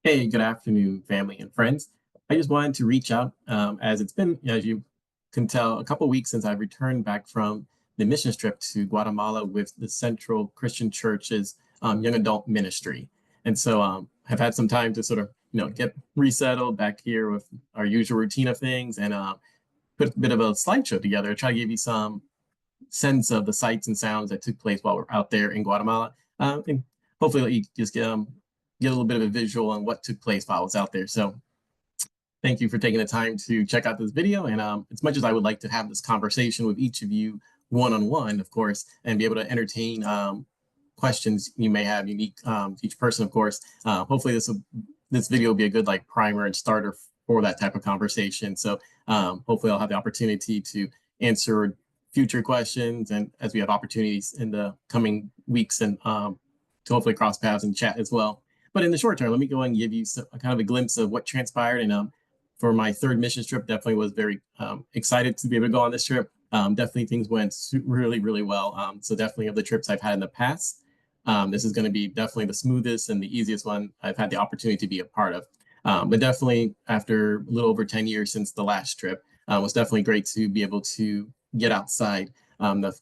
Hey, good afternoon, family and friends. I just wanted to reach out as it's been, as you can tell, a couple weeks since I've returned back from the mission trip to Guatemala with the Central Christian Church's young adult ministry. And so have had some time to sort of, get resettled back here with our usual routine of things and put a bit of a slideshow together, try to give you some sense of the sights and sounds that took place while we're out there in Guatemala. And hopefully let you just get a little bit of a visual on what took place while I was out there. So thank you for taking the time to check out this video. And as much as I would like to have this conversation with each of you one-on-one, of course, and be able to entertain questions you may have unique to each person, of course, hopefully this video will be a good like primer and starter for that type of conversation. So hopefully I'll have the opportunity to answer future questions and as we have opportunities in the coming weeks and to hopefully cross paths and chat as well. But in the short term, let me go and give you kind of a glimpse of what transpired. And for my third mission trip, definitely was very excited to be able to go on this trip. Definitely things went really, really well. So definitely of the trips I've had in the past, this is going to be definitely the smoothest and the easiest one I've had the opportunity to be a part of. But definitely after a little over 10 years since the last trip, it was definitely great to be able to get outside the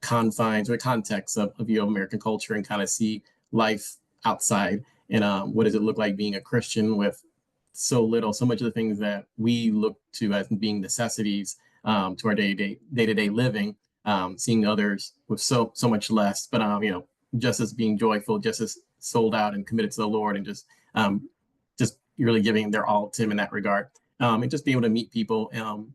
confines or context of American culture and kind of see life outside and what does it look like being a Christian with so much of the things that we look to as being necessities to our day-to-day living, seeing others with so much less, but just as being joyful, just as sold out and committed to the Lord, and just really giving their all to Him in that regard, and just being able to meet people and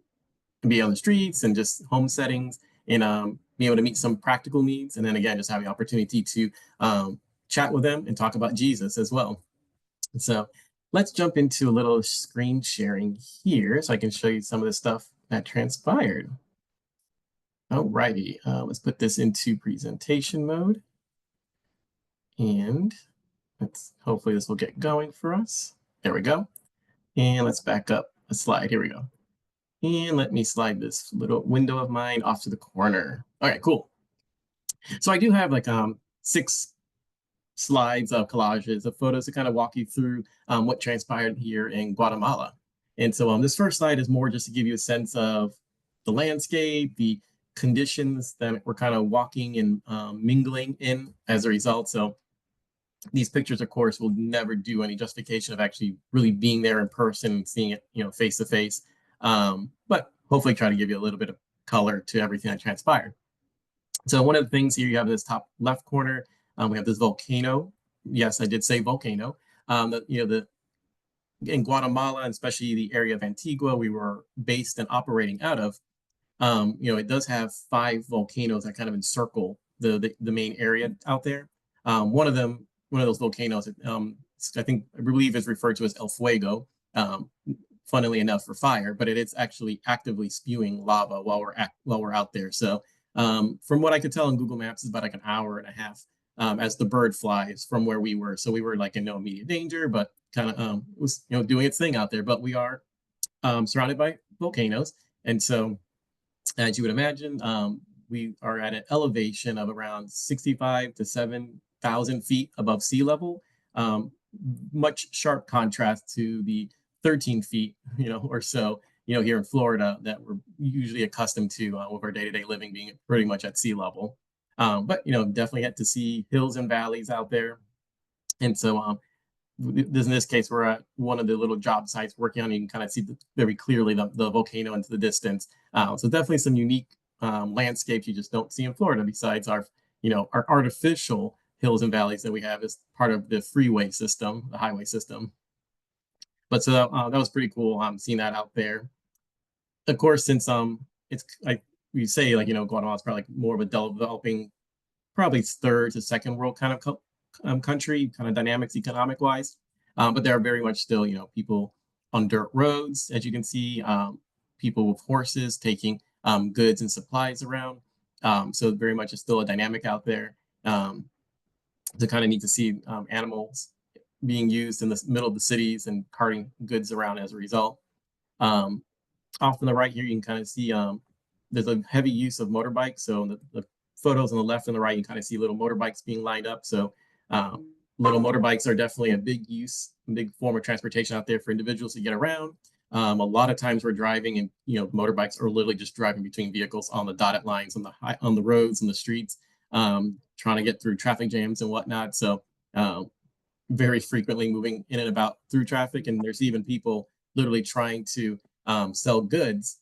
be on the streets and just home settings and be able to meet some practical needs, and then again just having the opportunity to chat with them and talk about Jesus as well. So let's jump into a little screen sharing here so I can show you some of the stuff that transpired. Alrighty, let's put this into presentation mode. And hopefully this will get going for us. There we go. And let's back up a slide. Here we go. And let me slide this little window of mine off to the corner. All right, cool. So I do have like 6 slides of collages of photos to kind of walk you through what transpired here in Guatemala. And so this first slide is more just to give you a sense of the landscape, the conditions that we're kind of walking and mingling in as a result. So these pictures, of course, will never do any justification of actually really being there in person and seeing it, face to face. But hopefully try to give you a little bit of color to everything that transpired. So one of the things here, you have this top left corner, we have this volcano. Yes, I did say volcano. In Guatemala, and especially the area of Antigua, we were based and operating out of. It does have 5 volcanoes that kind of encircle the main area out there. One of those volcanoes, I believe is referred to as El Fuego. Funnily enough, for fire, but it is actually actively spewing lava while we're out there. So from what I could tell on Google Maps, it's about like an hour and a half as the bird flies from where we were. So we were like in no immediate danger, but kind of was doing its thing out there. But we are surrounded by volcanoes, and so as you would imagine, we are at an elevation of around 65 to 7,000 feet above sea level. Much sharp contrast to the 13 feet, or so, here in Florida that we're usually accustomed to with our day-to-day living being pretty much at sea level. But definitely had to see hills and valleys out there. And so in this case, we're at one of the little job sites working on. You can kind of see very clearly the volcano into the distance. So definitely some unique landscapes you just don't see in Florida, besides our artificial hills and valleys that we have as part of the freeway system, the highway system. But so that was pretty cool seeing that out there. Of course, since it's like we say, like Guatemala is probably like more of a developing, probably third to second world kind of country, kind of dynamics economic wise. But there are very much still people on dirt roads, as you can see, people with horses taking goods and supplies around. So very much is still a dynamic out there. To kind of need to see animals being used in the middle of the cities and carting goods around as a result. Off on the right here, you can kind of see there's a heavy use of motorbikes. So the photos on the left and the right, you kind of see little motorbikes being lined up. So Little motorbikes are definitely a big form of transportation out there for individuals to get around. A lot of times we're driving, and motorbikes are literally just driving between vehicles on the dotted lines on the roads and the streets, trying to get through traffic jams and whatnot. So very frequently moving in and about through traffic, and there's even people literally trying to sell goods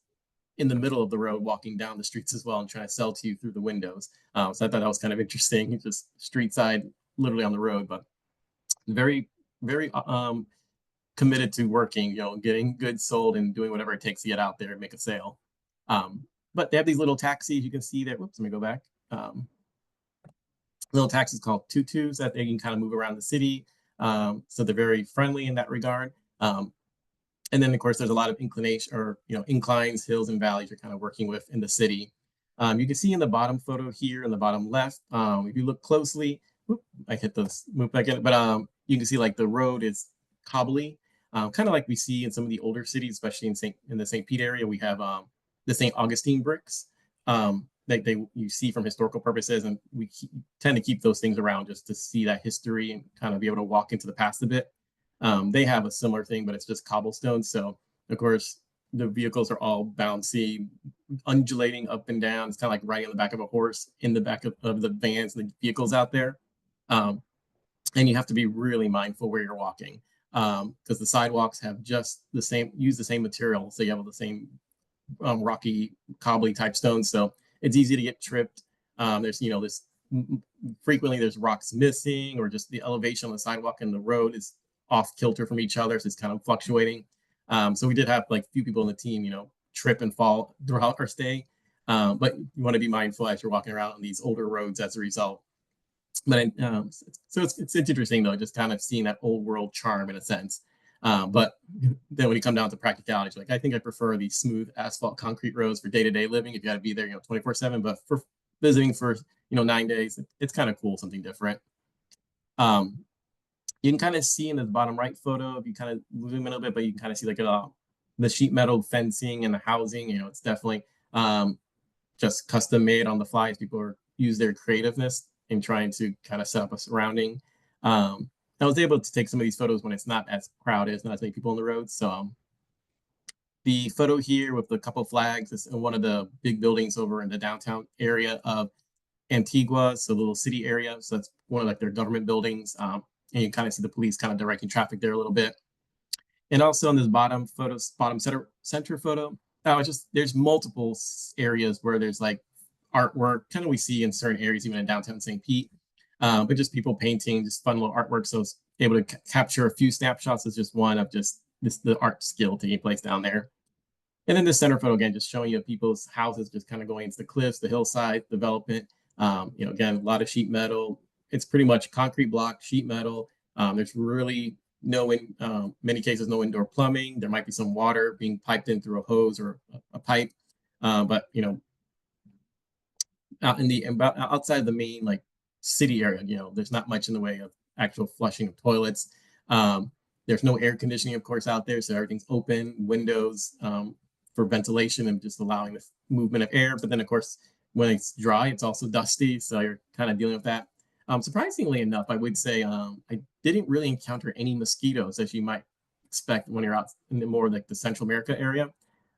in the middle of the road, walking down the streets as well, and trying to sell to you through the windows. So I thought that was kind of interesting, just street side, literally on the road, but very, very committed to working, getting goods sold and doing whatever it takes to get out there and make a sale. But they have these little taxis you can see there. Whoops, let me go back. Little taxis called tutus that they can kind of move around the city. So they're very friendly in that regard. And then, of course, there's a lot of inclination or, inclines, hills, and valleys you're kind of working with in the city. You can see in the bottom photo here in the bottom left, if you look closely, I hit this, move back in, but you can see like the road is cobbly, kind of like we see in some of the older cities, especially in the St. Pete area. We have the St. Augustine bricks that you see from historical purposes, and we tend to keep those things around just to see that history and kind of be able to walk into the past a bit. They have a similar thing, but it's just cobblestone. So, of course, the vehicles are all bouncy, undulating up and down. It's kind of like riding on the back of a horse in the back of the vans and the vehicles out there. And you have to be really mindful where you're walking, because the sidewalks have use the same material. So you have the same rocky, cobbly type stones. So it's easy to get tripped. Frequently there's rocks missing, or just the elevation on the sidewalk and the road is off kilter from each other. So it's kind of fluctuating. So we did have like a few people in the team, trip and fall throughout our stay. But you want to be mindful as you're walking around on these older roads as a result. But so it's interesting though, just kind of seeing that old world charm in a sense. But then when you come down to practicality, like I think I prefer these smooth asphalt concrete roads for day-to-day living. If you got to be there, 24/7. But for visiting for 9 days, it's kind of cool, something different. You can kind of see in the bottom right photo, if you kind of zoom in a little bit, but you can kind of see like the sheet metal fencing and the housing. It's definitely just custom made on the fly as people use their creativeness in trying to kind of set up a surrounding. I was able to take some of these photos when it's not as crowded, it's not as many people on the road. So the photo here with the couple flags is in one of the big buildings over in the downtown area of Antigua, so the little city area. So that's one of like their government buildings. And you kind of see the police kind of directing traffic there a little bit. And also on this bottom center photo, there's multiple areas where there's like artwork, kind of we see in certain areas, even in downtown St. Pete, but just people painting, just fun little artwork. So it's able to capture a few snapshots as just one of just the art skill taking place down there. And then the center photo, again, just showing you people's houses just kind of going into the cliffs, the hillside development. Again, a lot of sheet metal. It's pretty much concrete block, sheet metal. There's really many cases, no indoor plumbing. There might be some water being piped in through a hose or a pipe. But outside the main like city area, there's not much in the way of actual flushing of toilets. There's no air conditioning, of course, out there, so everything's open, windows for ventilation and just allowing the movement of air. But then, of course, when it's dry, it's also dusty, so you're kind of dealing with that. Surprisingly enough, I would say I didn't really encounter any mosquitoes, as you might expect when you're out in the more like the Central America area.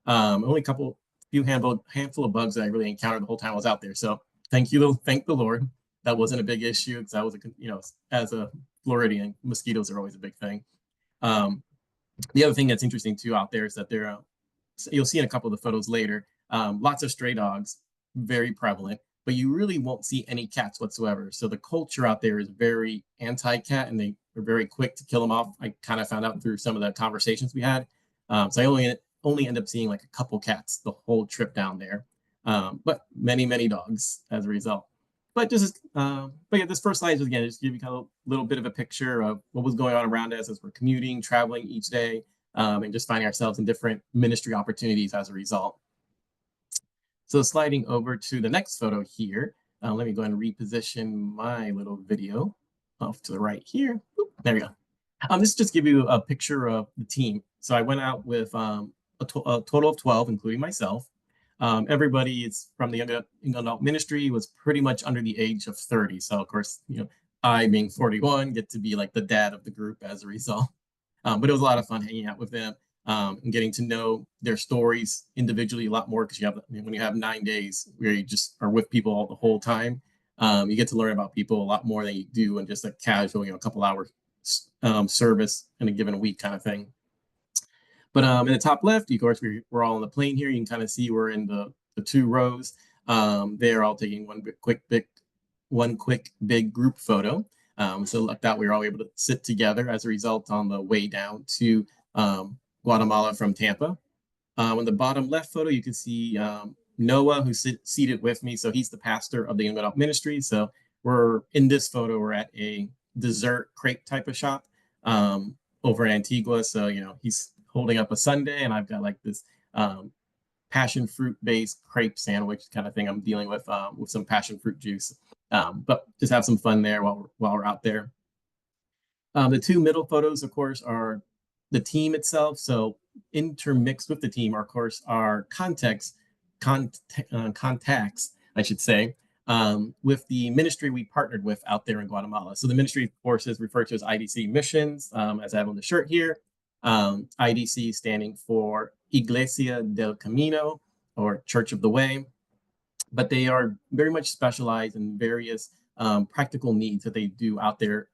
Only handful of bugs that I really encountered the whole time I was out there. So thank the Lord, that wasn't a big issue, because that was as a Floridian, mosquitoes are always a big thing. The other thing that's interesting too out there is that you'll see in a couple of the photos later, lots of stray dogs, very prevalent, but you really won't see any cats whatsoever. So the culture out there is very anti-cat, and they are very quick to kill them off. I kind of found out through some of the conversations we had. So I only end up seeing like a couple cats the whole trip down there, but many dogs as a result. But this first slide is again just give you kind of a little bit of a picture of what was going on around us as we're commuting, traveling each day, and just finding ourselves in different ministry opportunities as a result. So sliding over to the next photo here, let me go ahead and reposition my little video off to the right here. Oop, there we go. This just give you a picture of the team. So I went out with a total of 12, including myself. Everybody is from the young adult ministry was pretty much under the age of 30. So of course, I, being 41, get to be like the dad of the group as a result. But it was a lot of fun hanging out with them, and getting to know their stories individually a lot more, because when you have 9 days where you just are with people all the whole time, you get to learn about people a lot more than you do in just a casual, a couple hour service in a given week kind of thing. But in the top left, of course, we're all on the plane here. You can kind of see we're in the two rows. They're all taking one quick big group photo. So like that, we were all able to sit together as a result on the way down to Guatemala from Tampa. On the bottom left photo, you can see Noah, who's seated with me. So he's the pastor of the Young Adult Ministry. So we're in this photo, we're at a dessert crepe type of shop over in Antigua. So, he's holding up a sundae, and I've got like this passion fruit based crepe sandwich kind of thing I'm dealing with some passion fruit juice. But just have some fun there while we're out there. The two middle photos, of course, are the team itself. So intermixed with the team, of course, are contacts, I should say, with the ministry we partnered with out there in Guatemala. So the ministry, of course, is referred to as IDC Missions, as I have on the shirt here. IDC standing for Iglesia del Camino, or Church of the Way. But they are very much specialized in various practical needs that they do out there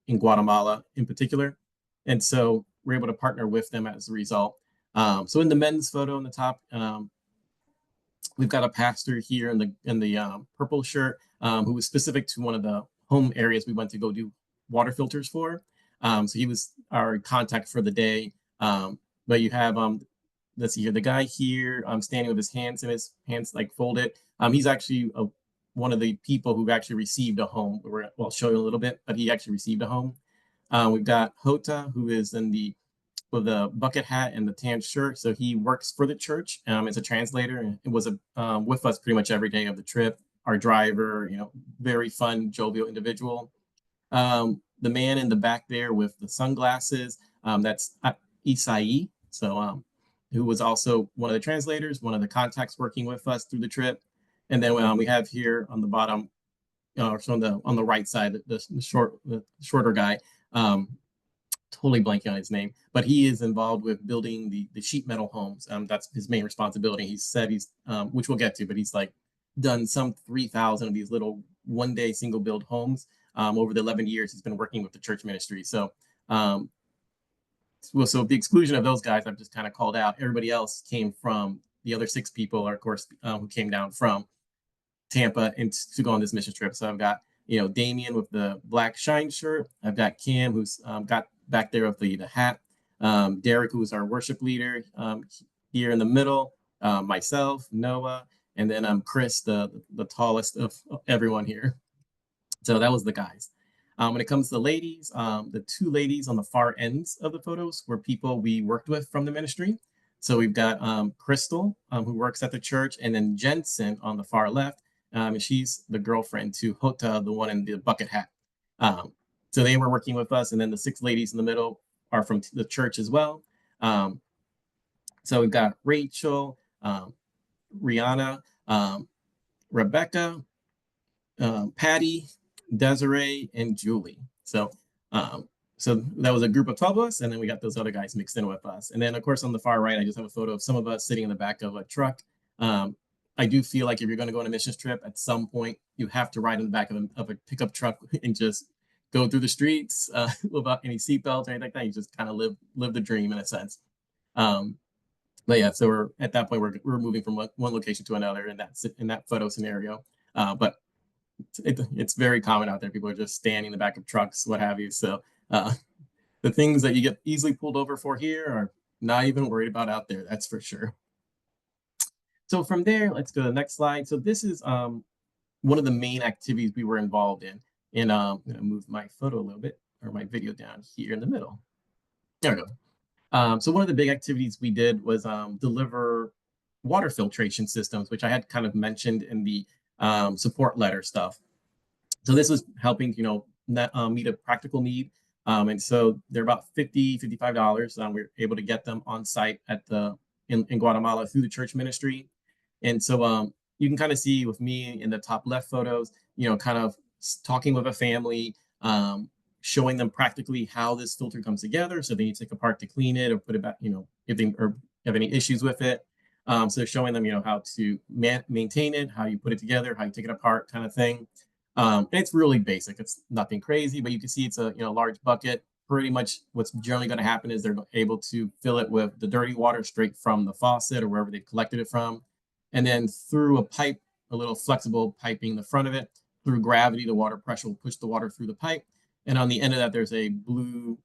in Guatemala in particular. And so we're able to partner with them as a result. So in the men's photo in the top, we've got a pastor here in the purple shirt who was specific to one of the home areas we went to go do water filters for. So he was our contact for the day. But you have, let's see here, the guy here standing with his hands like folded. He's actually one of the people who've actually received a home. I'll show you a little bit, but he actually received a home. We've got Hota, who is with the bucket hat and the tan shirt. So he works for the church as a translator, and it was with us pretty much every day of the trip. Our driver, very fun, jovial individual. The man in the back there with the sunglasses, that's Isai. So who was also one of the translators, one of the contacts working with us through the trip. And then we have here on the bottom, so on the right side, the shorter guy, totally blanking on his name, but he is involved with building the sheet metal homes. That's his main responsibility. He said which we'll get to, but he's like done some 3,000 of these little one-day single build homes over the 11 years he's been working with the church ministry. So so the exclusion of those guys I've just kind of called out. Everybody else came from the other 6 people, are, of course, who came down from Tampa and to go on this mission trip. So I've got, Damien with the black shine shirt. I've got Cam, who's got back there with the hat. Derek, who's our worship leader here in the middle. Myself, Noah, and then Chris, the tallest of everyone here. So that was the guys. When it comes to the ladies, the 2 ladies on the far ends of the photos were people we worked with from the ministry. So we've got Crystal, who works at the church, and then Jensen on the far left. And she's the girlfriend to Hota, the one in the bucket hat. So they were working with us, and then the 6 ladies in the middle are from the church as well. So we've got Rachel, Rihanna, Rebecca, Patty, Desiree, and Julie. So that was a group of 12 of us, and then we got those other guys mixed in with us. And then, of course, on the far right, I just have a photo of some of us sitting in the back of a truck. I do feel like if you're going to go on a missions trip, at some point, you have to ride in the back of a pickup truck and just go through the streets without any seatbelts or anything like that. You just kind of live the dream in a sense. But yeah, so we're at that point, we're moving from one location to another in that photo scenario. But it's very common out there. People are just standing in the back of trucks, what have you. So the things that you get easily pulled over for here are not even worried about out there. That's for sure. So from there, let's go to the next slide. So this is one of the main activities we were involved in. And I'm going to move my photo a little bit, or my video down here in the middle. There we go. So one of the big activities we did was deliver water filtration systems, which I had kind of mentioned in the support letter stuff. So this was helping, meet a practical need. And so they're about $50, $55. We were able to get them on site in Guatemala through the church ministry. And so you can kind of see with me in the top left photos, kind of talking with a family, showing them practically how this filter comes together. So they need to take it apart to clean it or put it back, if they or have any issues with it. So showing them, how to maintain it, how you put it together, how you take it apart, kind of thing. And it's really basic. It's nothing crazy, but you can see it's a large bucket. Pretty much what's generally going to happen is they're able to fill it with the dirty water straight from the faucet or wherever they've collected it from. And then through a pipe, a little flexible piping in the front of it, through gravity, the water pressure will push the water through the pipe. And on the end of that, there's a blue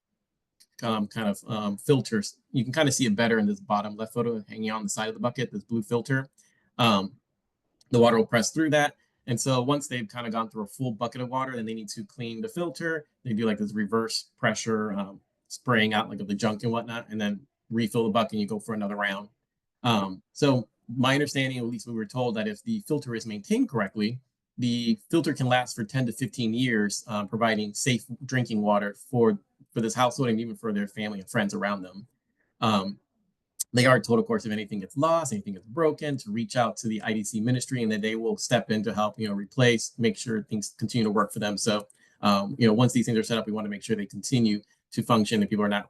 filters. You can kind of see it better in this bottom left photo hanging on the side of the bucket, this blue filter. The water will press through that. And so once they've kind of gone through a full bucket of water, then they need to clean the filter. They do like this reverse pressure spraying out like of the junk and whatnot, and then refill the bucket and you go for another round. So my understanding, at least we were told, that if the filter is maintained correctly, the filter can last for 10 to 15 years, providing safe drinking water for this household and even for their family and friends around them. They are told, of course, if anything gets lost, anything gets broken, to reach out to the IDC ministry, and then they will step in to help, replace, make sure things continue to work for them. So, once these things are set up, we want to make sure they continue to function and people are not,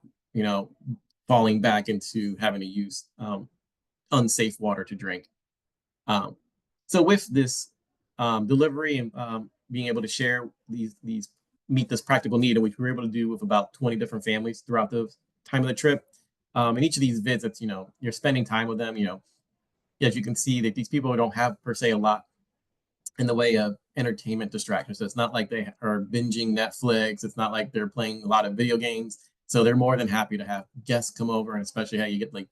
falling back into having to use unsafe water to drink. So with this delivery and being able to share these meet this practical need, which we were able to do with about 20 different families throughout the time of the trip. And each of these visits, you're spending time with them, as you can see that these people don't have per se a lot in the way of entertainment distractions. So it's not like they are binging Netflix. It's not like they're playing a lot of video games. So they're more than happy to have guests come over, and especially how you get like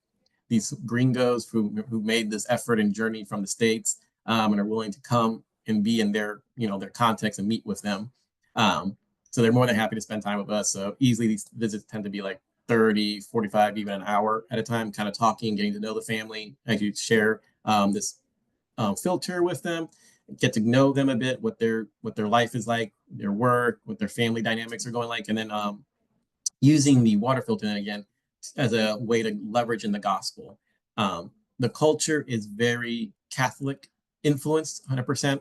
these gringos who made this effort and journey from the States and are willing to come and be in their, their context and meet with them. So they're more than happy to spend time with us. So easily these visits tend to be like 30, 45, even an hour at a time, kind of talking, getting to know the family as you share this filter with them, get to know them a bit, what their life is like, their work, what their family dynamics are going like, and then using the water filter again as a way to leverage in the gospel. The culture is very Catholic influenced, 100%.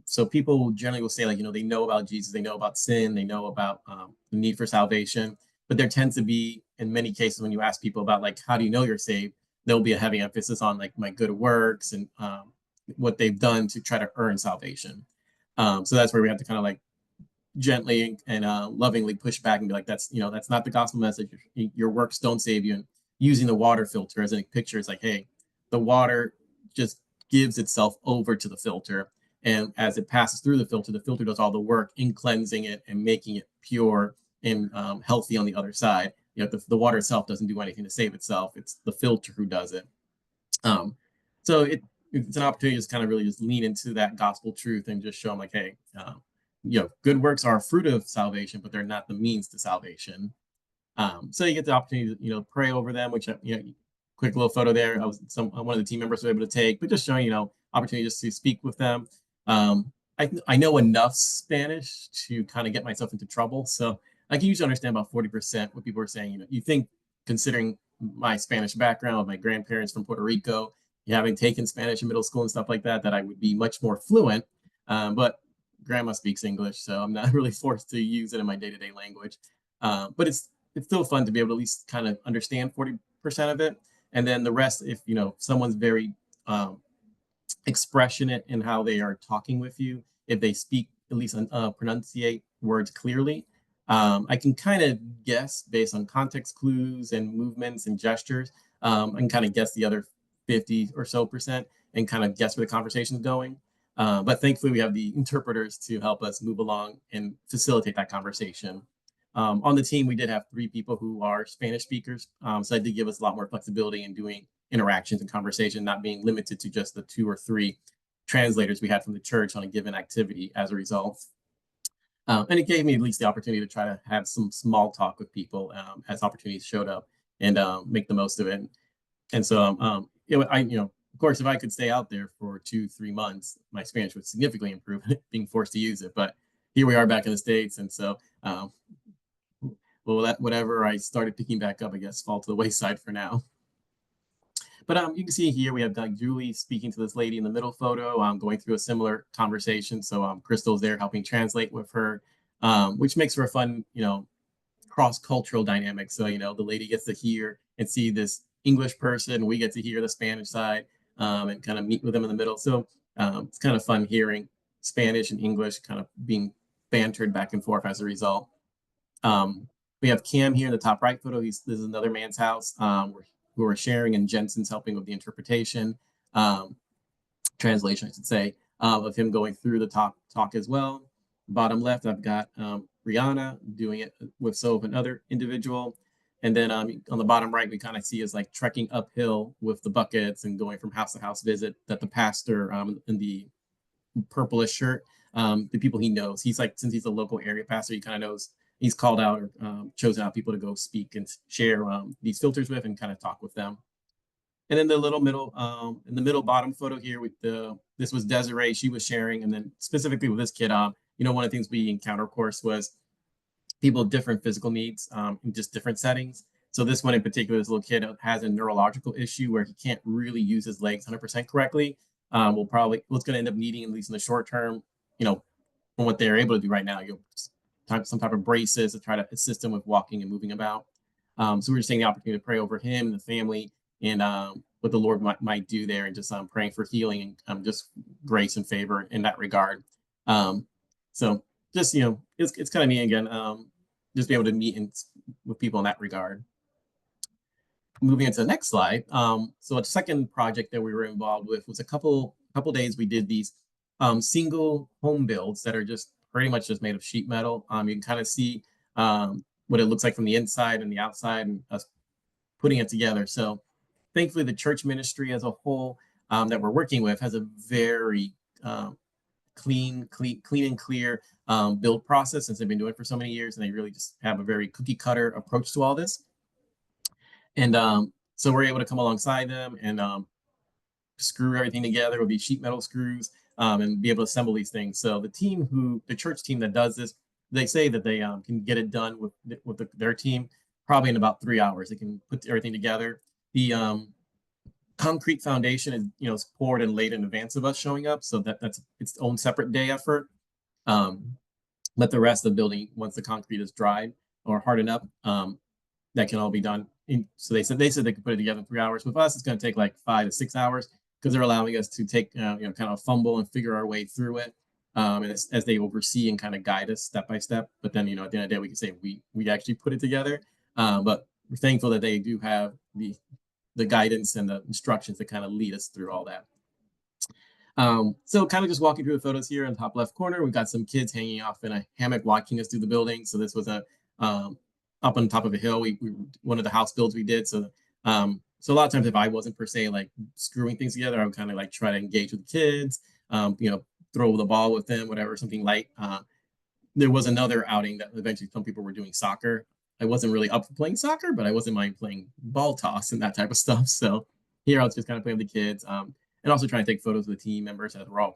So people generally will say, like, they know about Jesus, they know about sin, they know about the need for salvation, but there tends to be, in many cases, when you ask people about, like, how do you know you're saved, there'll be a heavy emphasis on, like, my good works and what they've done to try to earn salvation. So that's where we have to kind of like gently and lovingly push back and be like, that's not the gospel message. Your works don't save you. And using the water filter as a picture, it's like, hey, the water just gives itself over to the filter. And as it passes through the filter does all the work in cleansing it and making it pure and healthy on the other side. The water itself doesn't do anything to save itself. It's the filter who does it. So it's an opportunity to just kind of really just lean into that gospel truth and just show them, like, hey, good works are a fruit of salvation, but they're not the means to salvation. So you get the opportunity to, pray over them, which, quick little photo there. One of the team members was able to take, but just showing, opportunity just to speak with them. I know enough Spanish to kind of get myself into trouble. So I can usually understand about 40% what people are saying. You think, considering my Spanish background, my grandparents from Puerto Rico, having taken Spanish in middle school and stuff like that, that I would be much more fluent. But grandma speaks English, so I'm not really forced to use it in my day-to-day language. But it's still fun to be able to at least kind of understand 40% of it. And then the rest, if someone's very expressionate in how they are talking with you, if they speak, at least pronunciate words clearly, I can kind of guess based on context clues and movements and gestures. I can kind of guess the other 50 or so percent and kind of guess where the conversation is going. But thankfully, we have the interpreters to help us move along and facilitate that conversation. On the team, we did have 3 people who are Spanish speakers. So that did give us a lot more flexibility in doing interactions and conversation, not being limited to just the 2 or 3 translators we had from the church on a given activity as a result. And it gave me at least the opportunity to try to have some small talk with people as opportunities showed up and make the most of it. And so, of course, if I could stay out there for 2-3 months, my Spanish would significantly improve being forced to use it. But here we are back in the States. And so, whatever I started picking back up, I guess, fall to the wayside for now. But you can see here we have Julie speaking to this lady in the middle photo, going through a similar conversation. So Crystal's there helping translate with her, which makes for a fun, cross-cultural dynamic. So, the lady gets to hear and see this English person. We get to hear the Spanish side, and kind of meet with them in the middle. So it's kind of fun hearing Spanish and English kind of being bantered back and forth as a result. We have Cam here in the top right photo. This is another man's house, who we're sharing, and Jensen's helping with the interpretation, um, translation, I should say, of him going through the talk as well. Bottom left, I've got Rihanna doing it with another individual. And then on the bottom right, we kind of see is like trekking uphill with the buckets and going from house to house visit that the pastor, in the purplish shirt, the people he knows. He's like, since he's a local area pastor, he kind of knows, he's called out or chosen out people to go speak and share these filters with and kind of talk with them. And then the little middle, in the middle bottom photo here with this was Desiree, she was sharing, and then specifically with this kid, one of the things we encountered, of course, was people with different physical needs, in just different settings. So this one in particular, this little kid has a neurological issue where he can't really use his legs 100% correctly. What's going to end up needing, at least in the short term, from what they're able to do right now, some type of braces to try to assist him with walking and moving about. So we're just taking the opportunity to pray over him and the family, and what the Lord might do there, and just praying for healing and just grace and favor in that regard. So just, it's kind of me again, just be able to meet with people in that regard. Moving into the next slide. So a second project that we were involved with was a couple days we did these single home builds that are just pretty much just made of sheet metal. You can kind of see what it looks like from the inside and the outside, and us putting it together. So thankfully, the church ministry as a whole, that we're working with has a very clean and clear build process, since they've been doing it for so many years, and they really just have a very cookie cutter approach to all this. And so we're able to come alongside them and screw everything together with these sheet metal screws, and be able to assemble these things. So the church team that does this, they say that they can get it done with their team probably in about 3 hours. They can put everything together. The concrete foundation is poured and laid in advance of us showing up, so that's its own separate day effort. But the rest of the building, once the concrete is dried or hardened up, that can all be done. So they said they could put it together in 3 hours. With us, it's going to take like 5 to 6 hours, because they're allowing us to take kind of fumble and figure our way through it, and as they oversee and kind of guide us step by step. But then, at the end of the day, we can say we actually put it together. But we're thankful that they do have the guidance and the instructions to kind of lead us through all that. So kind of just walking through the photos here in the top left corner, we've got some kids hanging off in a hammock watching us do the building. So this was up on top of a hill. We one of the house builds we did. So a lot of times, if I wasn't per se like screwing things together, I would kind of like try to engage with the kids, throw the ball with them, whatever, something light. There was another outing that eventually some people were doing soccer. I wasn't really up for playing soccer, but I wasn't mind playing ball toss and that type of stuff. So here I was just kind of playing with the kids, and also trying to take photos with the team members as we're all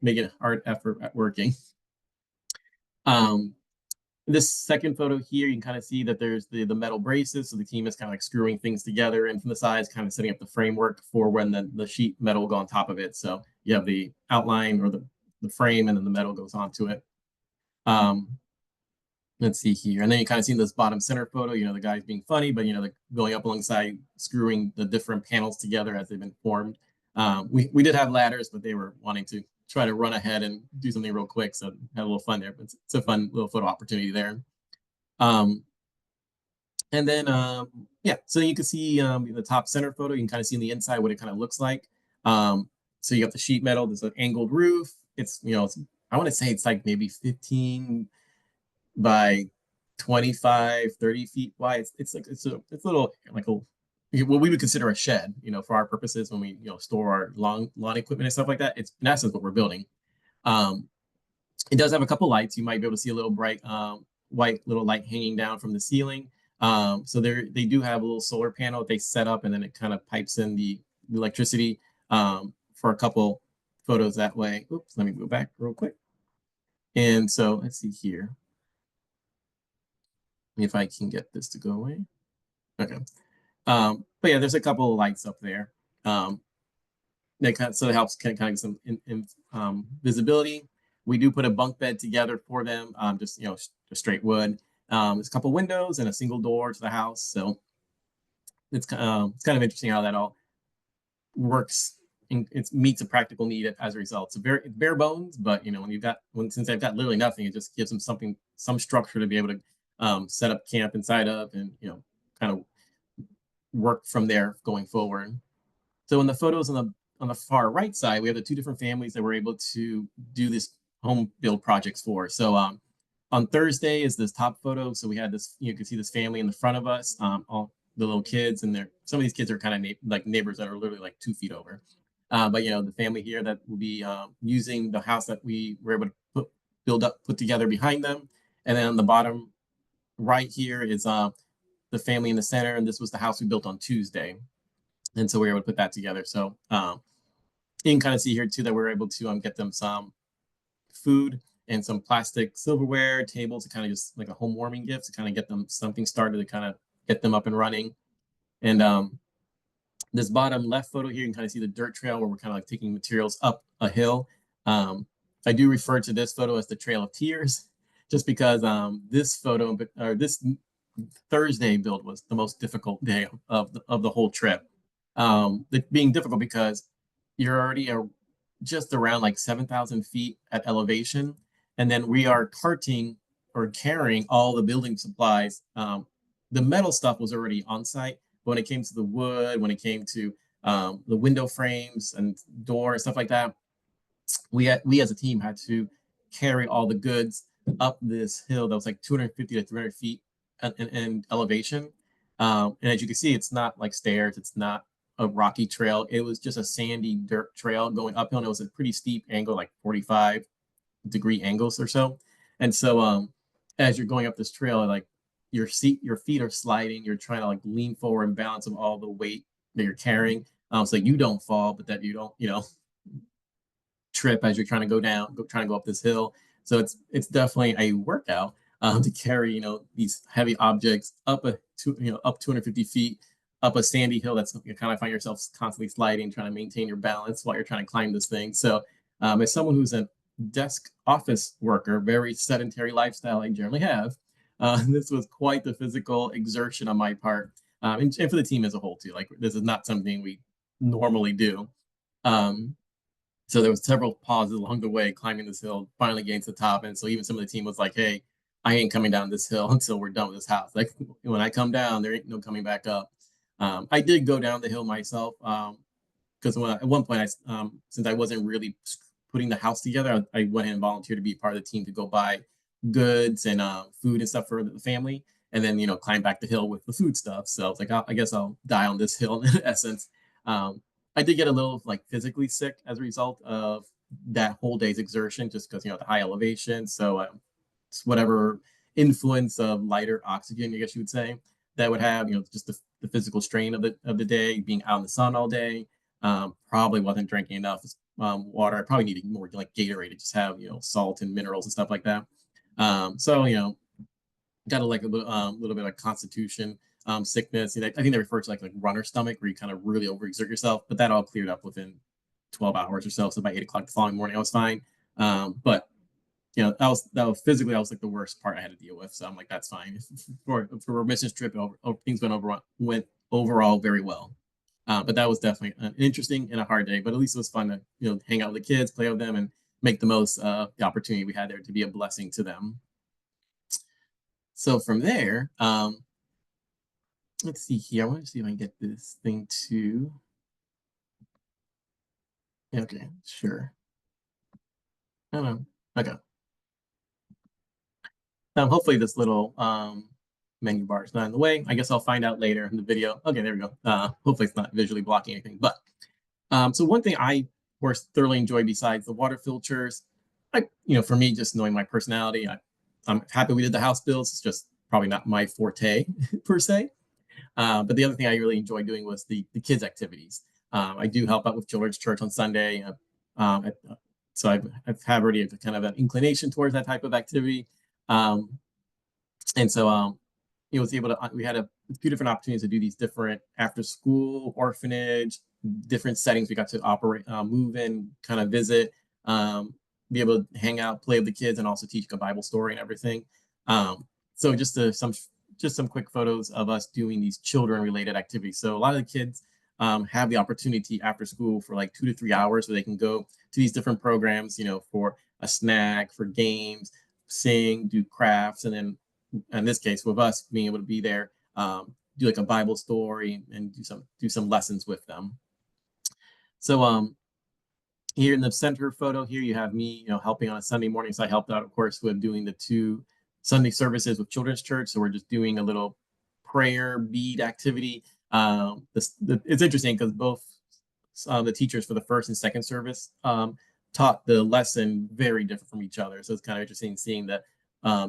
making a hard effort at working. This second photo here, you can kind of see that there's the metal braces. So the team is kind of like screwing things together, and from the sides, kind of setting up the framework for when the sheet metal will go on top of it. So you have the outline or the frame, and then the metal goes onto it. Let's see here. And then you kind of see in this bottom center photo, the guy's being funny, but, they're going up alongside, screwing the different panels together as they've been formed. We did have ladders, but they were wanting to try to run ahead and do something real quick. So had a little fun there, but it's a fun little photo opportunity there. And then, so you can see the top center photo, you can kind of see in the inside what it kind of looks like. So you got the sheet metal, there's an angled roof. It's, I want to say it's like maybe 15 by 25, 30 feet wide. It's a little like what we would consider a shed, for our purposes when we, store our lawn equipment and stuff like that. It's in essence what we're building. It does have a couple lights. You might be able to see a little bright white little light hanging down from the ceiling. So they do have a little solar panel that they set up, and then it kind of pipes in the electricity for a couple photos that way. Oops, let me go back real quick. And so let's see here. If I can get this to go away. Okay. But yeah, there's a couple of lights up there. That kind of, so it helps kind of some visibility. We do put a bunk bed together for them, just just straight wood. There's a couple windows and a single door to the house, so it's kind of interesting how that all works. It meets a practical need as a result. It's very bare bones, but since I've got literally nothing, it just gives them some structure to be able to set up camp inside of, and kind of work from there going forward. So in the photos on the far right side, we have the two different families that we're able to do this home build projects for. So on Thursday is this top photo. So we had this, you can see this family in the front of us, all the little kids, and some of these kids are kind of like neighbors that are literally like 2 feet over. But the family here that will be using the house that we were able to put together behind them. And then on the bottom right here is the family in the center, and this was the house we built on Tuesday. And so we were able to put that together. So you can kind of see here too that we were able to get them some food and some plastic silverware, tables, to kind of just like a home warming gift to kind of get them something started, to kind of get them up and running. And this bottom left photo here, you can kind of see the dirt trail where we're kind of like taking materials up a hill. I do refer to this photo as the Trail of Tears, just because this photo, or this Thursday build, was the most difficult day of the whole trip. Being difficult because you're already just around like 7,000 feet at elevation, and then we are carting or carrying all the building supplies. The metal stuff was already on site, but when it came to the wood, when it came to the window frames and door and stuff like that, we as a team had to carry all the goods up this hill that was like 250 to 300 feet in elevation. And as you can see, it's not like stairs, it's not a rocky trail. It was just a sandy dirt trail going uphill, and it was a pretty steep angle, like 45-degree angles or so. And so as you're going up this trail, like your feet are sliding, you're trying to like lean forward and balance of all the weight that you're carrying, so you don't fall, but that you don't trip as you're trying to trying to go up this hill. So it's definitely a workout to carry these heavy objects up up 250 feet up a sandy hill that's, you kind of find yourself constantly sliding, trying to maintain your balance while you're trying to climb this thing. So as someone who's a desk office worker, very sedentary lifestyle I generally have, this was quite the physical exertion on my part, and for the team as a whole too. Like, this is not something we normally do. So there was several pauses along the way, climbing this hill, finally getting to the top. And so even some of the team was like, hey, I ain't coming down this hill until we're done with this house. Like, when I come down, there ain't no coming back up. I did go down the hill myself, because at one point, since I wasn't really putting the house together, I went in and volunteered to be part of the team to go buy goods and food and stuff for the family, and then climb back the hill with the food stuff. So I was like, I guess I'll die on this hill in essence. I did get a little like physically sick as a result of that whole day's exertion, just because the high elevation. So it's whatever influence of lighter oxygen, I guess you would say, that would have just the physical strain of the day, being out in the sun all day. Probably wasn't drinking enough water. I probably needed more like Gatorade to just have salt and minerals and stuff like that. So got like a little bit of constitution sickness. I think they refer to like runner stomach, where you kind of really overexert yourself, but that all cleared up within 12 hours or so. So by 8 o'clock the following morning, I was fine. But that was physically, that was like the worst part I had to deal with. So I'm like, that's fine. For a mission trip, things went overall very well. But that was definitely an interesting and a hard day. But at least it was fun to hang out with the kids, play with them, and make the most of the opportunity we had there to be a blessing to them. So from there, let's see here. I want to see if I can get this thing to. Okay, sure. I don't know. Okay. Hopefully this little menu bar is not in the way. I guess I'll find out later in the video. Okay, there we go. Hopefully it's not visually blocking anything. But so one thing I, of course, thoroughly enjoy besides the water filters, for me, just knowing my personality, I'm happy we did the house builds. It's just probably not my forte per se. But the other thing I really enjoy doing was the kids' activities. I do help out with children's church on Sunday. So I've had already kind of an inclination towards that type of activity. And so, was able to, we had a few different opportunities to do these different after school, orphanage, different settings we got to operate, move in, kind of visit, um, be able to hang out, play with the kids, and also teach a Bible story and everything. So just some quick photos of us doing these children related activities. So a lot of the kids have the opportunity after school for like 2 to 3 hours where they can go to these different programs, for a snack, for games, sing, do crafts, and then in this case with us being able to be there, do like a Bible story and do some lessons with them. So here in the center photo here, you have me, helping on a Sunday morning. So I helped out, of course, with doing the 2 Sunday services with Children's Church. So we're just doing a little prayer bead activity. It's interesting because both the teachers for the first and second service taught the lesson very different from each other. So it's kind of interesting seeing the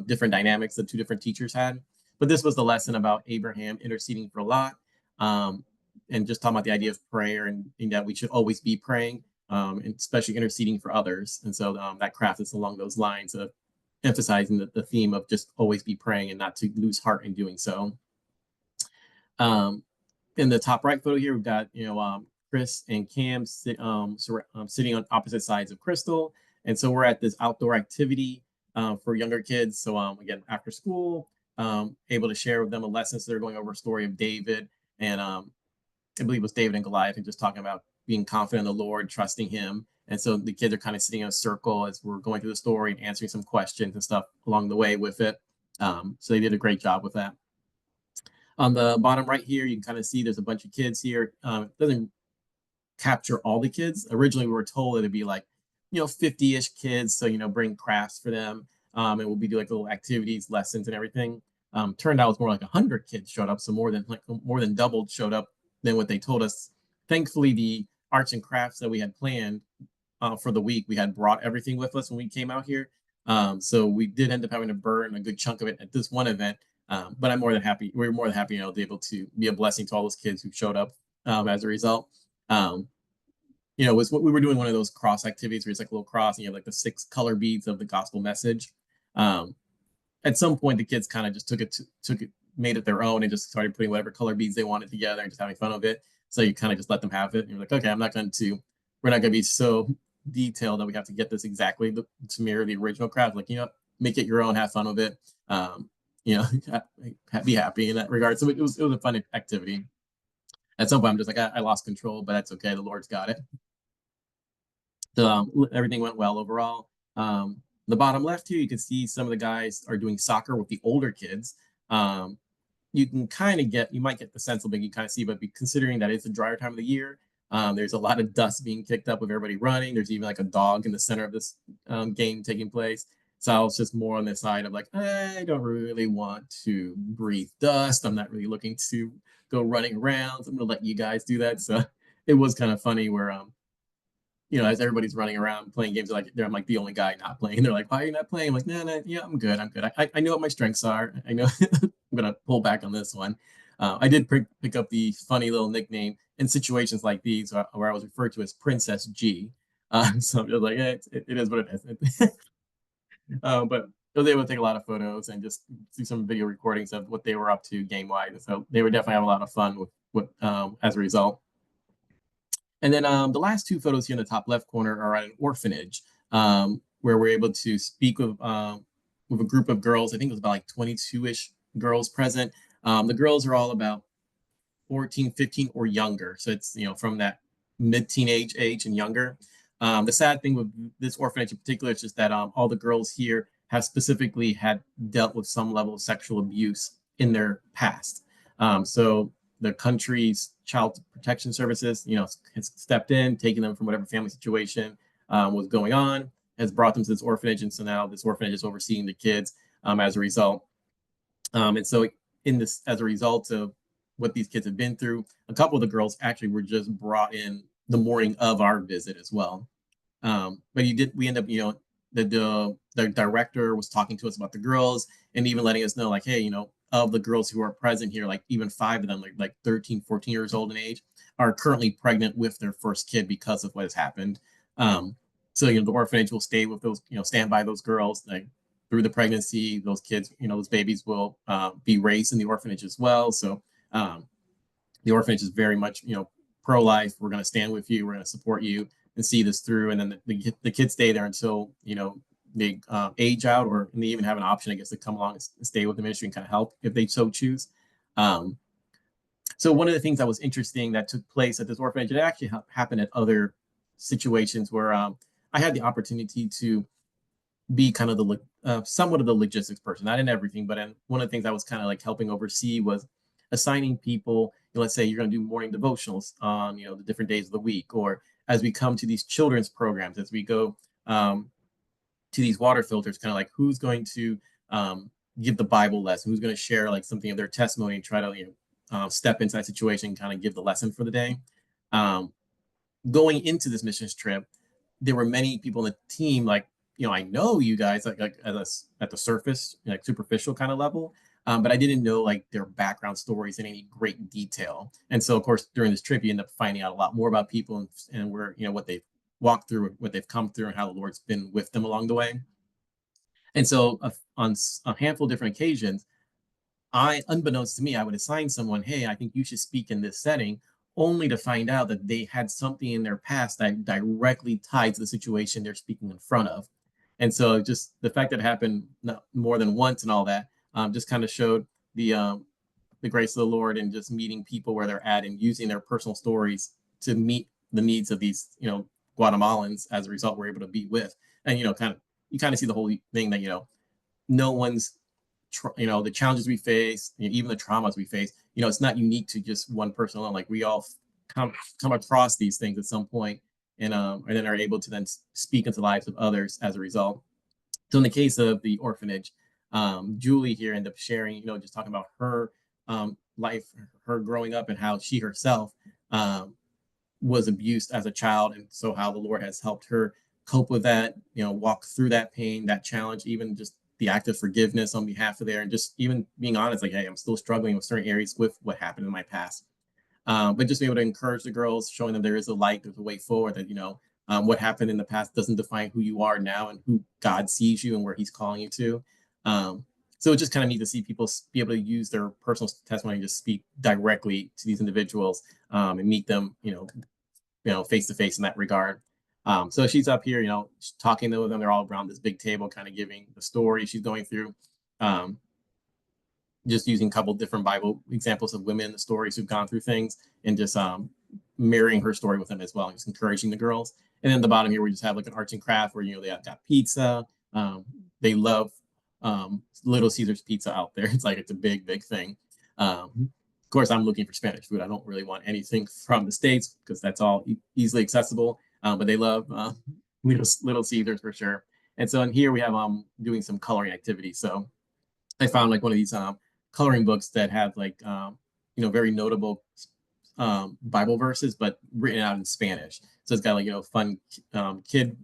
different dynamics the 2 different teachers had. But this was the lesson about Abraham interceding for Lot, and just talking about the idea of prayer and that we should always be praying, and especially interceding for others. And so that craft is along those lines of emphasizing the theme of just always be praying and not to lose heart in doing so. In the top right photo here, we've got Chris and Cam sitting on opposite sides of Crystal, and so we're at this outdoor activity for younger kids. So again, after school, able to share with them a lesson. So they're going over a story of David, and I believe it was David and Goliath, and just talking about being confident in the Lord, trusting Him. And so the kids are kind of sitting in a circle as we're going through the story and answering some questions and stuff along the way with it. So they did a great job with that. On the bottom right here, you can kind of see there's a bunch of kids here. It doesn't capture all the kids. Originally, we were told it'd be like, 50-ish kids. So, bring crafts for them. And we'll be doing like little activities, lessons, and everything. Turned out it's more like 100 kids showed up. So more than doubled showed up than what they told us. Thankfully, the arts and crafts that we had planned for the week, we had brought everything with us when we came out here. So we did end up having to burn a good chunk of it at this one event. But I'm more than happy. We're more than happy, to be able to be a blessing to all those kids who showed up as a result. Was what we were doing one of those cross activities where it's like a little cross and you have like the 6 color beads of the gospel message. At some point, the kids kind of just took it, made it their own and just started putting whatever color beads they wanted together and just having fun of it. So you kind of just let them have it. And you're like, okay, we're not going to be so detailed that we have to get this exactly to mirror the original craft. Like, make it your own, have fun with it. Be happy in that regard. So it was a fun activity. At some point, I'm just like, I lost control, but that's okay. The Lord's got it. So everything went well overall. The bottom left here, you can see some of the guys are doing soccer with the older kids. You might get the sense of it, you kind of see, but considering that it's a drier time of the year, there's a lot of dust being kicked up with everybody running. There's even like a dog in the center of this game taking place. So I was just more on the side of like, I don't really want to breathe dust. I'm not really looking to go running around. So I'm going to let you guys do that. So it was kind of funny where, as everybody's running around playing games, I'm like the only guy not playing. They're like, why are you not playing? I'm like, no, yeah, I'm good. I know what my strengths are. I know I'm going to pull back on this one. I did pick up the funny little nickname in situations like these where I was referred to as Princess G. So I'm just like, it is what it is. But I was able to take a lot of photos and just do some video recordings of what they were up to game-wide. So they would definitely have a lot of fun with as a result. And then the last 2 photos here in the top left corner are at an orphanage, where we're able to speak with a group of girls. I think it was about like 22-ish girls present. The girls are all about 14, 15 or younger. So it's, from that mid-teenage age and younger. The sad thing with this orphanage in particular is just that all the girls here have specifically had dealt with some level of sexual abuse in their past. So the country's child protection services, has stepped in, taken them from whatever family situation was going on, has brought them to this orphanage. And so now this orphanage is overseeing the kids as a result. And so as a result of what these kids have been through, a couple of the girls actually were just brought in the morning of our visit as well. But we end up, the director was talking to us about the girls and even letting us know, like, hey, of the girls who are present here, like even 5 of them, like 13, 14 years old in age, are currently pregnant with their first kid because of what has happened. So, the orphanage will stay with those, stand by those girls. Like, through the pregnancy, those kids, those babies will be raised in the orphanage as well. So the orphanage is very much, pro-life. We're going to stand with you. We're going to support you and see this through. And then the kids stay there until, they age out, or they even have an option, I guess, to come along and stay with the ministry and kind of help if they so choose. So one of the things that was interesting that took place at this orphanage, it actually happened at other situations where I had the opportunity to be kind of the somewhat of the logistics person, not in everything, but one of the things I was kind of like helping oversee was assigning people. Let's say you're going to do morning devotionals on the different days of the week, or as we come to these children's programs, as we go to these water filters, kind of like who's going to give the Bible lesson, who's going to share like something of their testimony and try to step into that situation, kind of give the lesson for the day. Going into this missions trip, there were many people in the team, like, I know you guys like at the surface, like superficial kind of level, but I didn't know like their background stories in any great detail. And so, of course, during this trip, you end up finding out a lot more about people and where, what they've walked through, what they've come through, and how the Lord's been with them along the way. And so on a handful of different occasions, unbeknownst to me, I would assign someone, hey, I think you should speak in this setting, only to find out that they had something in their past that directly tied to the situation they're speaking in front of. And so just the fact that it happened not more than once and all that just kind of showed the grace of the Lord and just meeting people where they're at and using their personal stories to meet the needs of these, Guatemalans. As a result, we're able to be with. And, you kind of see the whole thing that, no one's the challenges we face, even the traumas we face, it's not unique to just one person alone. Like we all come across these things at some point, and then are able to then speak into the lives of others as a result. So in the case of the orphanage, Julie here ended up sharing, just talking about her life, her growing up, and how she herself was abused as a child, and so how the Lord has helped her cope with that, walk through that pain, that challenge, even just the act of forgiveness on behalf of there, and just even being honest, like, hey, I'm still struggling with certain areas with what happened in my past. But just be able to encourage the girls, showing them there is a light, there's a way forward, that, what happened in the past doesn't define who you are now and who God sees you and where he's calling you to. So it's just kind of neat to see people be able to use their personal testimony to speak directly to these individuals and meet them, face to face in that regard. So she's up here, talking to them. They're all around this big table, kind of giving the story she's going through. Just using a couple different Bible examples of women in the stories who've gone through things, and just mirroring her story with them as well, and just encouraging the girls. And then the bottom here, we just have like an arts and craft where, they have got pizza. They love Little Caesars pizza out there. It's a big, big thing. Of course, I'm looking for Spanish food. I don't really want anything from the States because that's all easily accessible. But they love Little Caesars for sure. And so in here we have doing some coloring activities. So I found like one of these coloring books that have like very notable Bible verses, but written out in Spanish. So it's got like fun kid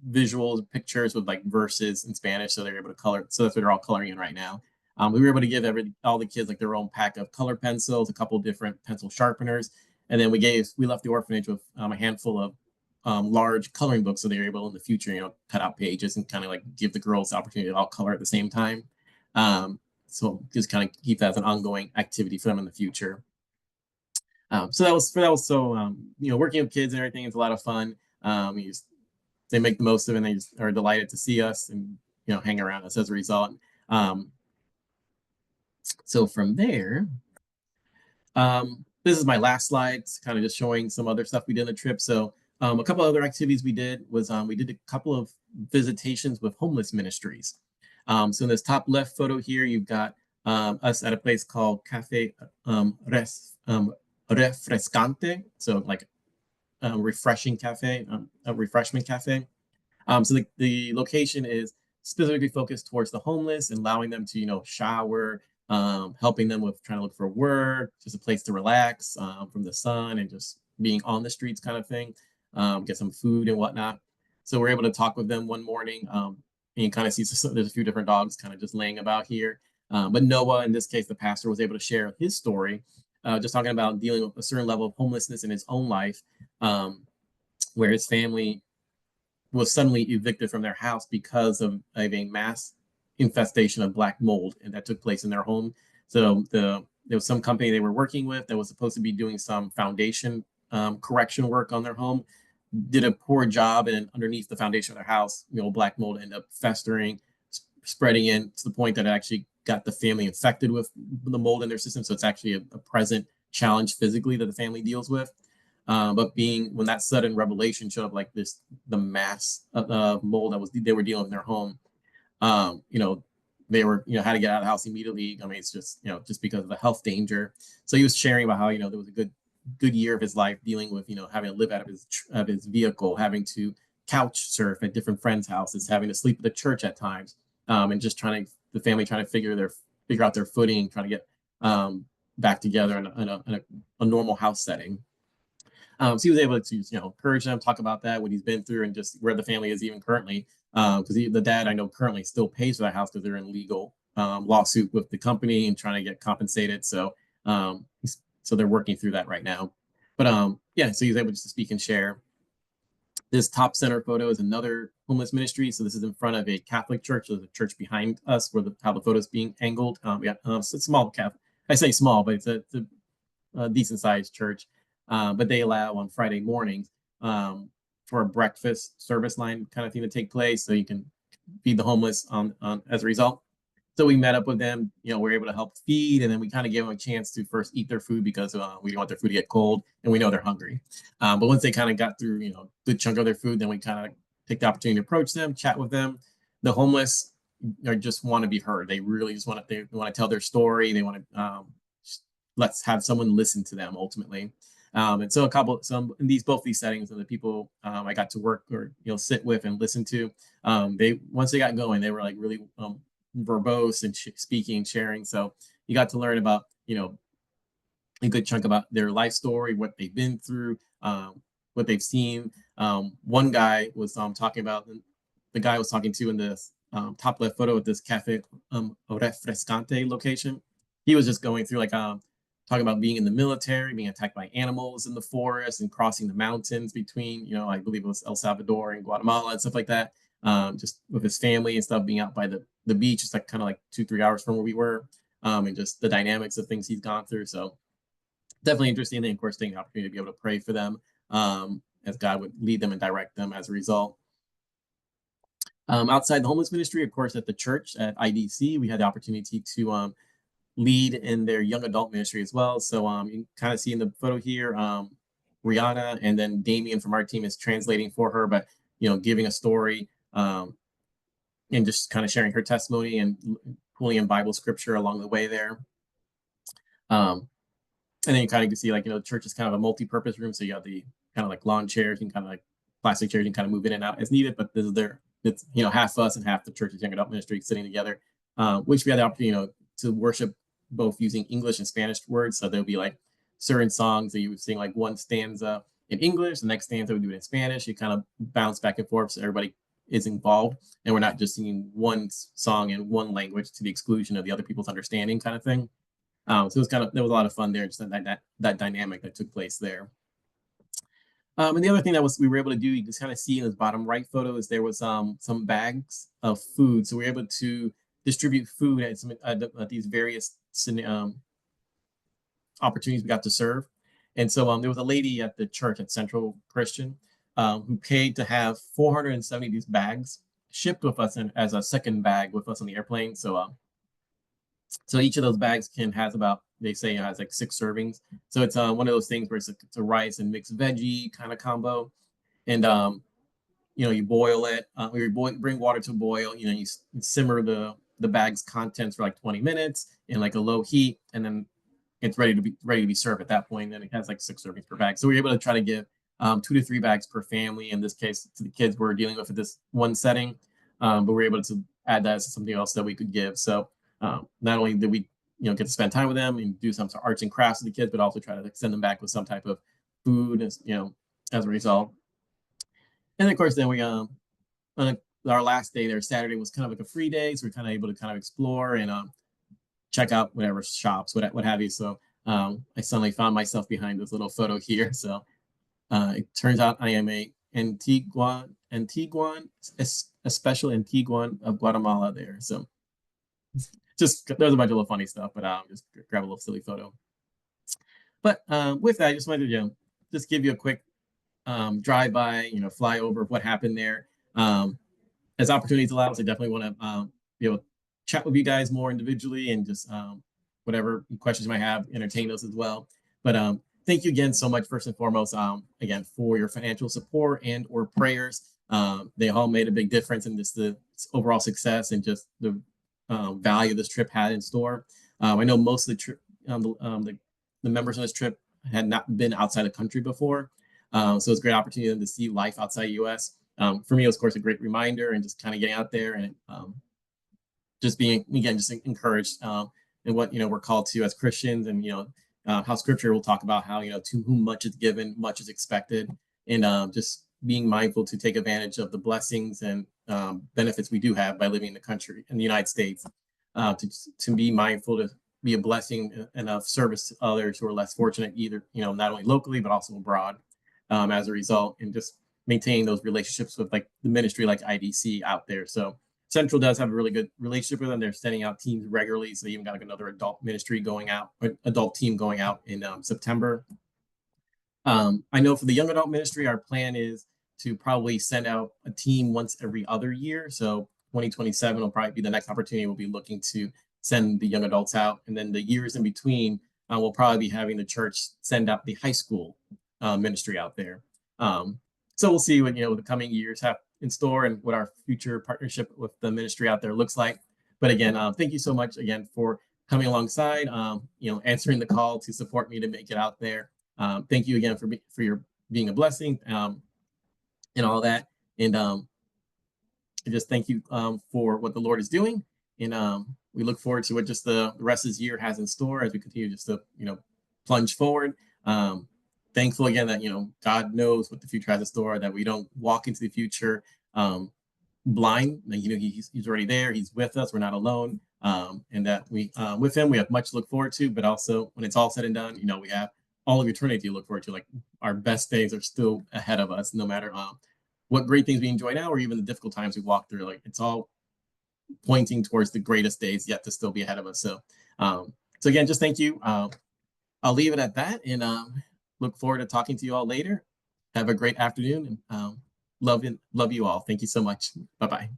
visuals, pictures with like verses in Spanish, so they're able to color. So that's what they're all coloring in right now. We were able to give all the kids like their own pack of color pencils, a couple of different pencil sharpeners, and then we left the orphanage with a handful of large coloring books, so they were able in the future, cut out pages and kind of like give the girls the opportunity to all color at the same time. So just kind of keep that as an ongoing activity for them in the future. So that was so working with kids and everything is a lot of fun. They make the most of it, and they just are delighted to see us and hang around us as a result. So from there, this is my last slide, kind of just showing some other stuff we did on the trip. So a couple other activities we did was we did a couple of visitations with homeless ministries. So in this top left photo here, you've got us at a place called Cafe Refrescante, so like a refreshing cafe, a refreshment cafe. So the location is specifically focused towards the homeless and allowing them to, shower, helping them with trying to look for work, just a place to relax from the sun and just being on the streets kind of thing, get some food and whatnot. So we're able to talk with them one morning, and you kind of see there's a few different dogs kind of just laying about here. But Noah, in this case, the pastor, was able to share his story, just talking about dealing with a certain level of homelessness in his own life, where his family was suddenly evicted from their house because of a mass infestation of black mold, and that took place in their home. So there was some company they were working with that was supposed to be doing some foundation correction work on their home, did a poor job, and underneath the foundation of their house, black mold ended up festering, spreading in to the point that it actually got the family infected with the mold in their system. So it's actually a present challenge physically that the family deals with. But when that sudden revelation showed up like this, the mass of mold they were dealing with in their home, they were, had to get out of the house immediately. I mean, it's just because of the health danger. So he was sharing about how, there was a good year of his life dealing with, having to live out of his vehicle, having to couch surf at different friends' houses, having to sleep at the church at times, and just the family trying to figure out their footing, trying to get back together in a normal house setting. So he was able to, encourage them, talk about that, what he's been through, and just where the family is even currently. Because the dad, I know, currently still pays for that house because they're in legal lawsuit with the company and trying to get compensated. So so they're working through that right now. But yeah, so he's able just to speak and share. This top center photo is another homeless ministry. So this is in front of a Catholic church. There's a church behind us where how the photo is being angled. Yeah, so it's a small Catholic. I say small, but it's a decent sized church. But they allow on Friday mornings for a breakfast service line kind of thing to take place, so you can feed the homeless as a result. So we met up with them, we're able to help feed, and then we kind of gave them a chance to first eat their food because we don't want their food to get cold, and we know they're hungry. But once they kind of got through, a good chunk of their food, then we kind of take the opportunity to approach them, chat with them. The homeless just want to be heard. They really just want to tell their story. They want to let's have someone listen to them ultimately. And so in both these settings, and the people I got to work or sit with and listen to, once they got going, they were like really verbose and speaking, sharing. So you got to learn about a good chunk about their life story, what they've been through, what they've seen. One guy was talking about the guy I was talking to in this top left photo at this cafe refrescante location. He was just going through talking about being in the military, being attacked by animals in the forest, and crossing the mountains between, I believe it was El Salvador and Guatemala and stuff like that. Just with his family and stuff, being out by the beach, just kind of 2-3 hours from where we were, and just the dynamics of things he's gone through. So definitely interesting. And of course, taking the opportunity to be able to pray for them as God would lead them and direct them as a result. Outside the homeless ministry, of course, at the church at IDC, we had the opportunity to lead in their young adult ministry as well. So you can kind of see in the photo here, Rihanna and then Damien from our team is translating for her, but giving a story and just kind of sharing her testimony and pulling in Bible scripture along the way there. And then you kind of can see the church is kind of a multi-purpose room. So you have the kind of lawn chairs and kind of plastic chairs, you can kind of move in and out as needed. But this is it's half us and half the church's young adult ministry sitting together, which we had the opportunity to worship both using English and Spanish words. So there'll be certain songs that you would sing one stanza in English, the next stanza we do it in Spanish. You kind of bounce back and forth so everybody is involved, and we're not just singing one song in one language to the exclusion of the other people's understanding kind of thing. So it was there was a lot of fun there, just that dynamic that took place there. And the other thing we were able to do, you just kind of see in this bottom right photo, is there was some bags of food. So we were able to distribute food at these various opportunities we got to serve. And so there was a lady at the church at Central Christian who paid to have 470 of these bags shipped with us as a second bag with us on the airplane. So each of those bags has about, they say it has 6 servings. So it's one of those things where it's a rice and mixed veggie kind of combo. And you boil it, bring water to boil, you simmer the bag's contents for 20 minutes in a low heat, and then it's ready to be served at that point. And it has 6 servings per bag. So we were able to try to give 2 to 3 bags per family, in this case to the kids we're dealing with at this one setting. But we were able to add that as something else that we could give. So not only did we get to spend time with them and do some arts and crafts with the kids, but also try to send them back with some type of food as a result. And of course, then we on our last day there, Saturday, was kind of a free day, so we're kind of able to kind of explore and check out whatever shops, what have you. So I suddenly found myself behind this little photo here. So it turns out I am a Antiguan, a special Antiguan of Guatemala there. So Just there's a bunch of little funny stuff, but just grab a little silly photo. But with that, I just wanted to just give you a quick drive by, fly over what happened there. As opportunities allow us, I definitely want to be able to chat with you guys more individually and just whatever questions you might have, entertain those as well. But thank you again so much, first and foremost, again, for your financial support and or prayers. They all made a big difference in just the overall success and just the value this trip had in store. I know most of the trip, the members on this trip had not been outside the country before. So it's a great opportunity to see life outside the U.S. For me, it was, of course, a great reminder and just kind of getting out there and just being, again, just encouraged in what, we're called to as Christians and, how scripture will talk about how, to whom much is given, much is expected. And just being mindful to take advantage of the blessings and benefits we do have by living in the country, in the United States, to be mindful to be a blessing and of service to others who are less fortunate, either, not only locally, but also abroad as a result, and just maintain those relationships with like the ministry like IDC out there. So Central does have a really good relationship with them. They're sending out teams regularly. So they even got like another adult ministry going out, adult team going out in September. I know for the young adult ministry, our plan is to probably send out a team once every other year. So 2027 will probably be the next opportunity. We'll be looking to send the young adults out. And then the years in between, we'll probably be having the church send out the high school ministry out there. So we'll see what, the coming years have in store and what our future partnership with the ministry out there looks like. But again, thank you so much again for coming alongside, answering the call to support me to make it out there. Thank you again for your being a blessing and all that. And I just thank you for what the Lord is doing. And we look forward to what just the rest of this year has in store as we continue just to, plunge forward. Thankful again that, God knows what the future has in store, that we don't walk into the future blind. Like, he's already there. He's with us. We're not alone. And that we, with him, we have much to look forward to, but also when it's all said and done, we have all of eternity to look forward to. Like our best days are still ahead of us, no matter what great things we enjoy now, or even the difficult times we walk through. Like it's all pointing towards the greatest days yet to still be ahead of us. So, so again, just thank you. I'll leave it at that, and look forward to talking to you all later. Have a great afternoon, and love you all. Thank you so much. Bye bye.